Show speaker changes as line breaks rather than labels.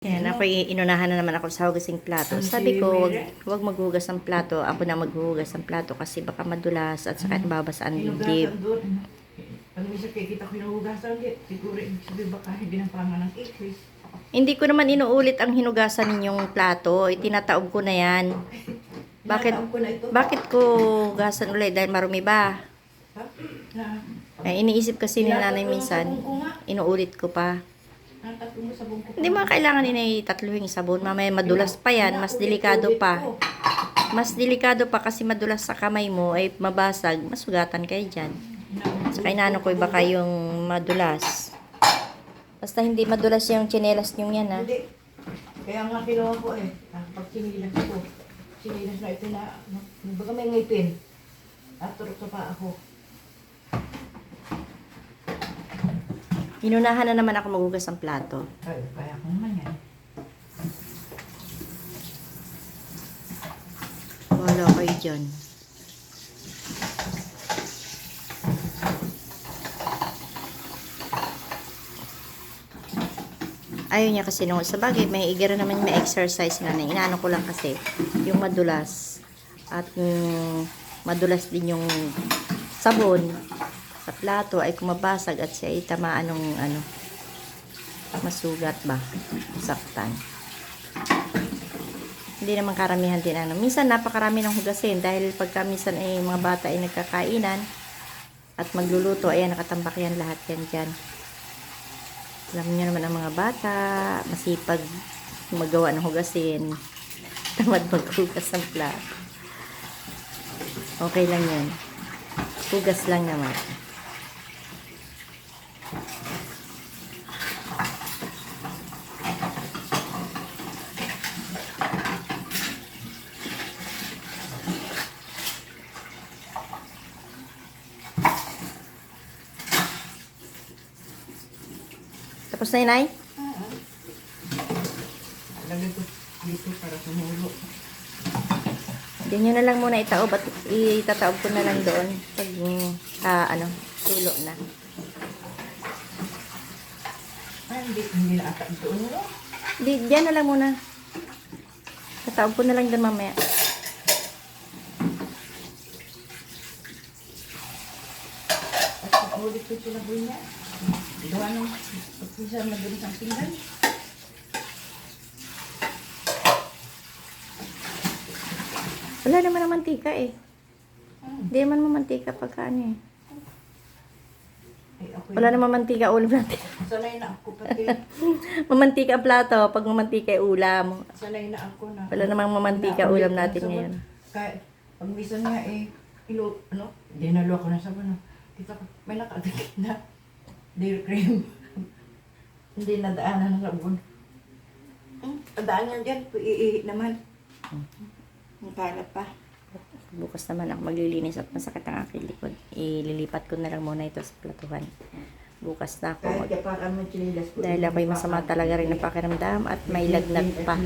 Yan, ako inunahan na naman ako sa hugasing plato. Sabi ko, wag maghugas ng plato. Ako na maghugas ng plato kasi baka madulas at saka babasaan ang dibdib.
Pag minsan kikita ko hinuhugasan ulit, siguro sabi baka hindi ng pama ng ikris.
Hindi ko naman inuulit ang hinugasan ninyong plato. Itinataob ko na yan. Bakit ko hugasan ulit? Dahil marumi ba? Ay, iniisip kasi ni nanay minsan, inuulit ko pa. Hindi mo kailangan tatluhing sabon. Mamaya madulas pa yan. Mas delikado pa. Mas delikado pa kasi madulas sa kamay mo ay mabasag. Masugatan kayo dyan. Saka inaano ko baka yung madulas. Basta hindi madulas yung tsinelas yung yan ha.
Hindi. Kaya nga kinuha ko eh. Pag sinilas ko. Sinilas na ito na. Baga may ngipin. At turok pa ako.
Inunahan na naman ako maghugas ng plato.
Ay, kaya ko naman yan.
Wala kayo dyan. Ayaw niya kasi nung sa bagay, may igara naman may exercise nga na. Inaano ko lang kasi yung madulas. At madulas din yung sabon sa plato ay kumabasag at siya ay tamaan ng masugat ba, saktan. Hindi naman karamihan din minsan napakarami ng hugasin dahil pagka minsan ay mga bata ay nagkakainan at magluluto, ayan nakatambak yan lahat yan dyan. Alam niyo naman ang mga bata masipag magawa ng hugasin, tamad maghugas ng plato. Okay lang yan, hugas lang naman. Tapos na yun, Nay?
Lagay ko dito para sumulo.
Diyan nyo na lang muna itaob at itataob ko na lang doon pag sulo na.
Ay, hindi na ata doon mo.
Diyan na lang muna. Tataob ko na lang doon mamaya.
At ulit ko sila po niya. Gawa nung pagpisa madalis ang pinggan.
Wala naman ang mantika eh. Hindi naman mamantika pagka eh. Wala naman mantika ulam natin.
Sanay na ako pati.
Mamantika ang plato pag mamantika ay ulam.
Sanay na ako na.
Wala namang mamantika ulam natin ngayon.
Kaya pag minsan nga dinalo ako ng sabon. Kita ko, may nakadikit na dairy cream. Hindi nadaanan ng sabon. Nadaan yan dyan, iihi naman. Ang kalat pa.
Bukas naman ako maglilinis at masakit ang aking likod. Ililipat ko na lang muna ito sa platuhan. Bukas na ako.
Kahit kapakan mo chinilas ko.
Dahil ako'y masama talaga rin ang pakiramdam at may lagnat pa.